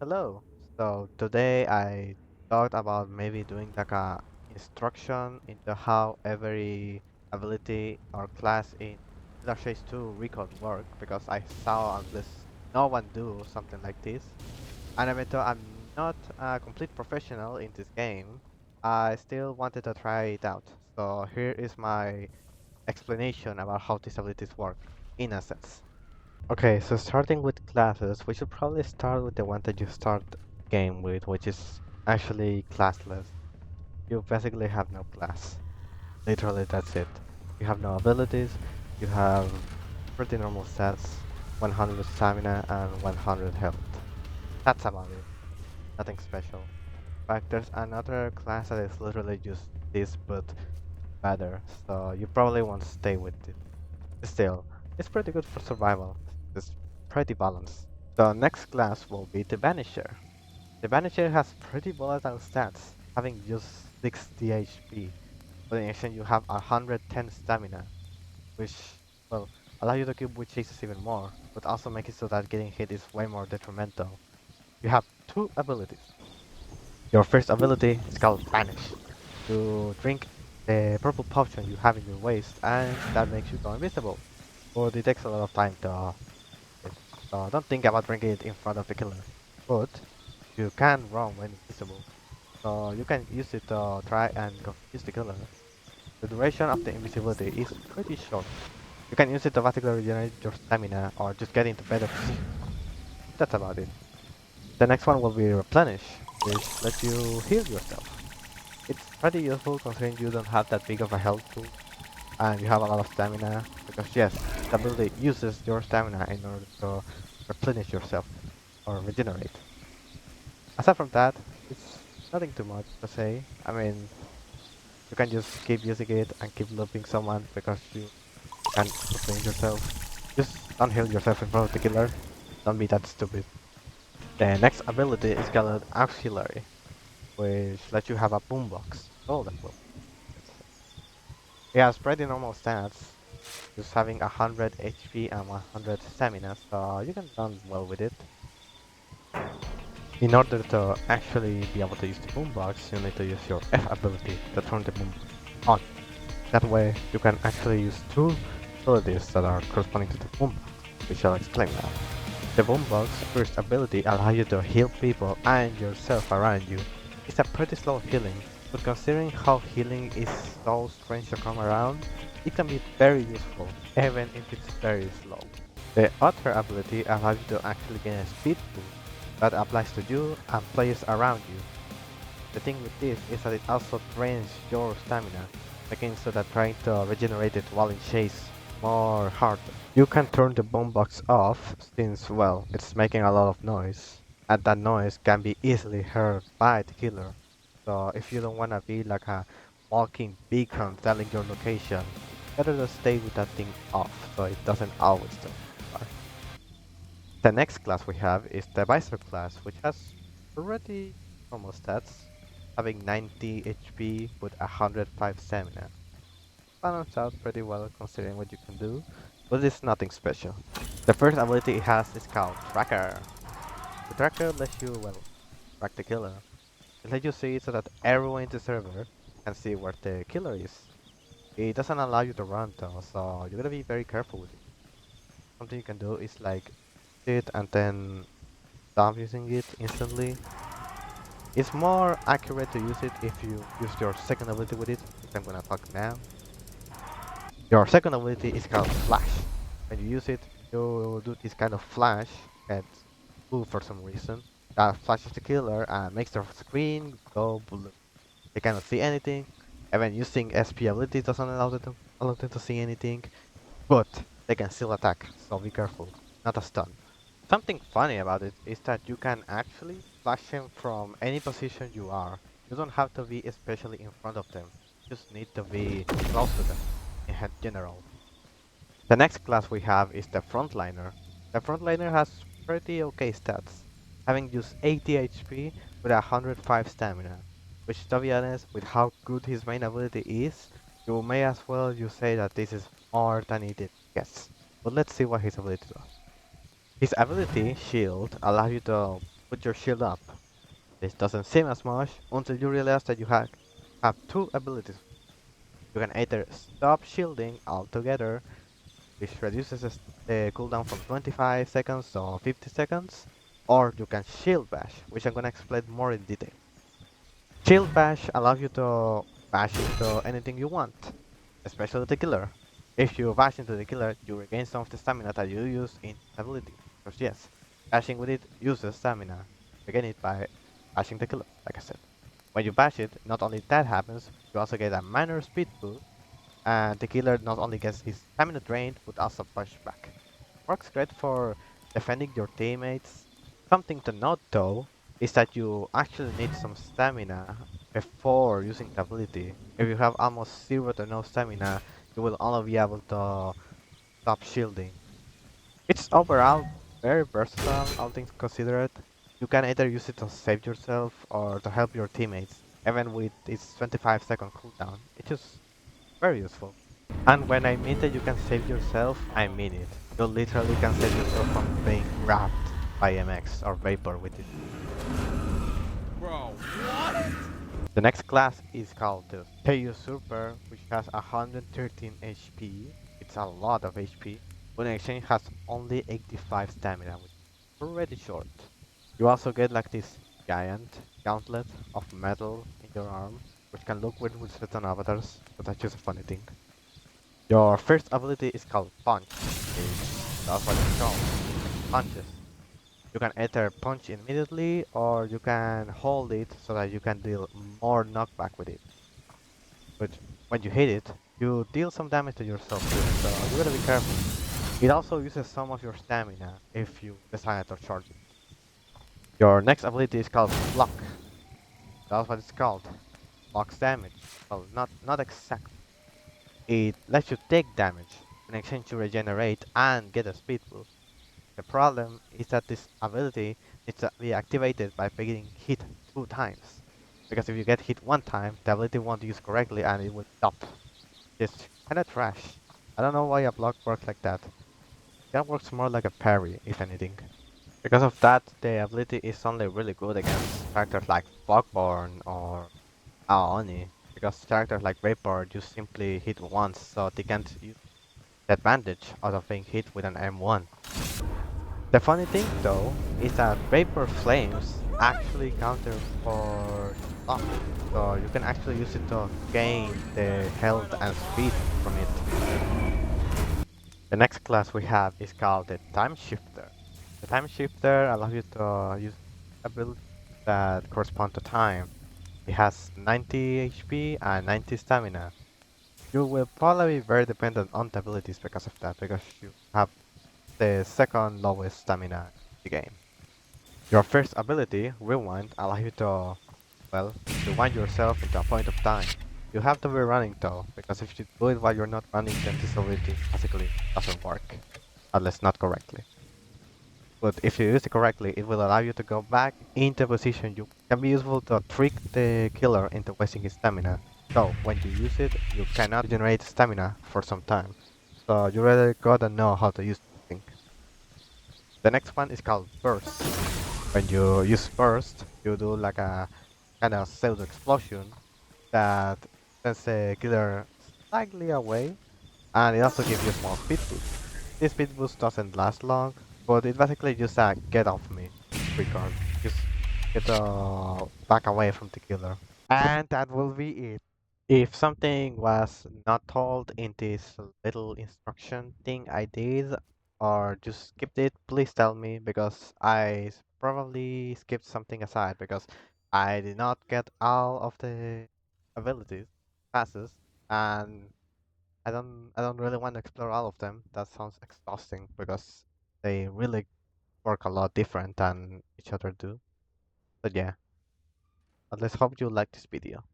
Hello. So today I thought about maybe doing like a instruction into how every ability or class in Phase 2 Recode work because I saw at least no one do something like this. And even though I'm not a complete professional in this game, I still wanted to try it out. So here is my explanation about how these abilities work in a sense. Okay, so starting with classes, we should probably start with the one that you start the game with, which is actually classless. You basically have no class. Literally, that's it. You have no abilities, you have pretty normal stats, 100 stamina and 100 health. That's about it. Nothing special. But there's another class that is literally just this, but better, so you probably won't stay with it. Still, it's pretty good for survival. It's pretty balanced. The next class will be the Vanisher. The Vanisher has pretty volatile stats, having just 60 HP, but in exchange you have 110 stamina, which, well, allow you to keep with chases even more, but also make it so that getting hit is way more detrimental. You have two abilities. Your first ability is called Vanish. You drink the purple potion you have in your waist, and that makes you go invisible. But it takes a lot of time to it. So don't think about drinking it in front of the killer. But you can run when invisible. So you can use it to try and confuse the killer. The duration of the invisibility is pretty short. You can use it to basically regenerate your stamina or just get into better position. That's about it. The next one will be Replenish, which lets you heal yourself. It's pretty useful considering you don't have that big of a health pool and you have a lot of stamina because yes, the ability uses your stamina in order to replenish yourself or regenerate. Aside from that, it's nothing too much to say. I mean, you can just keep using it and keep looping someone because you can replenish yourself. Just don't heal yourself in front of the killer. Don't be that stupid. The next ability is called Auxiliary, which lets you have a boombox. Oh, that will. It has pretty normal stats, just having 100 HP and 100 stamina, so you can run well with it. In order to actually be able to use the boombox, you need to use your F ability to turn the boombox on. That way, you can actually use two abilities that are corresponding to the boombox, which I'll explain now. The boombox first ability allows you to heal people and yourself around you. It's a pretty slow healing, but considering how healing is so strange to come around, it can be very useful, even if it's very slow. The other ability allows you to actually gain a speed boost that applies to you and players around you. The thing with this is that it also drains your stamina, making so that trying to regenerate it while in chase more harder. You can turn the boombox off since, well, it's making a lot of noise, and that noise can be easily heard by the killer. So if you don't want to be like a walking beacon telling your location, better to stay with that thing off so it doesn't always tell you. The next class we have is the Visor class, which has pretty normal stats, having 90 HP with 105 stamina. Balanced out pretty well considering what you can do, but it's nothing special. The first ability it has is called Tracker. The Tracker lets you, well, track the killer. It lets you see it so that everyone in the server can see where the killer is. It doesn't allow you to run though, so you gotta be very careful with it. Something you can do is like it and then stop using it instantly. It's more accurate to use it if you use your second ability with it, which I'm gonna talk now. Your second ability is called Flash. When you use it, you do this kind of flash, and blue for some reason. That flashes the killer and makes their screen go blue. They cannot see anything. Even using SP abilities doesn't allow them to see anything, but they can still attack, so be careful. Not a stun. Something funny about it is that you can actually flash him from any position you are. You don't have to be especially in front of them. You just need to be close to them in general. The next class we have is the Frontliner. The Frontliner has pretty okay stats, having just 80 HP with 105 stamina, which to be honest, with how good his main ability is, you may as well you say that this is more than it gets. But let's see what his ability does. His ability, Shield, allows you to put your shield up. This doesn't seem as much until you realize that you have two abilities. You can either stop shielding altogether, which reduces the cooldown from 25 seconds to 50 seconds, or you can shield bash, which I'm gonna explain more in detail. Shield bash allows you to bash into anything you want, especially the killer. If you bash into the killer, you regain some of the stamina that you use in ability. Because yes, bashing with it uses stamina. Regain it by bashing the killer, like I said. When you bash it, not only that happens, you also get a minor speed boost, and the killer not only gets his stamina drained, but also pushed back. Works great for defending your teammates. Something to note though is that you actually need some stamina before using the ability. If you have almost zero to no stamina, you will only be able to stop shielding. It's overall very versatile, all things considered. You can either use it to save yourself or to help your teammates, even with its 25-second cooldown. It's just very useful. And when I mean that you can save yourself, I mean it. You literally can save yourself from being grabbed by MX or Vapor with it. Bro, what? The next class is called the Usurper, which has 113 HP. It's a lot of HP, but in exchange has only 85 stamina, which is pretty short. You also get like this giant gauntlet of metal in your arm, which can look weird with certain avatars, but that's just a funny thing. Your first ability is called Punch, which that's what it's called. Punches. You can either punch immediately or you can hold it so that you can deal more knockback with it. But when you hit it, you deal some damage to yourself too, so you gotta be careful. It also uses some of your stamina if you decide to charge it. Your next ability is called Block. That's what it's called. Blocks damage. Well, not exactly. It lets you take damage. In exchange you regenerate and get a speed boost. The problem is that this ability needs to be activated by being hit 2 times. Because if you get hit 1 time, the ability won't use correctly and it will stop. It's kinda trash. I don't know why a block works like that. That works more like a parry, if anything. Because of that, the ability is only really good against characters like Fogborn or Aoni. Because characters like Vapor just simply hit once, so they can't use the advantage out of being hit with an M1. The funny thing though is that vapor flames actually counter for luck, so you can actually use it to gain the health and speed from it. The next class we have is called the Time Shifter. The Time Shifter allows you to use abilities that correspond to time. It has 90 HP and 90 stamina. You will probably be very dependent on the abilities because of that, because you have the second lowest stamina in the game. Your first ability, Rewind, allows you to, well, rewind yourself into a point of time. You have to be running though, because if you do it while you're not running, then this ability basically doesn't work. At least not correctly. But if you use it correctly, it will allow you to go back into position. You can be useful to trick the killer into wasting his stamina. So when you use it, you cannot regenerate stamina for some time. So you really gotta know how to use this thing. The next one is called Burst. When you use burst, you do like a kind of pseudo explosion that sends the killer slightly away, and it also gives you a small speed boost. This speed boost doesn't last long, but it basically just a get off me record. Just get back away from the killer. And that will be it. If something was not told in this little instruction thing I did, or just skipped it, please tell me because probably skipped something aside because I did not get all of the abilities, passes, and I don't really want to explore all of them. That sounds exhausting because they really work a lot different than each other do. But yeah, but let's hope you like this video.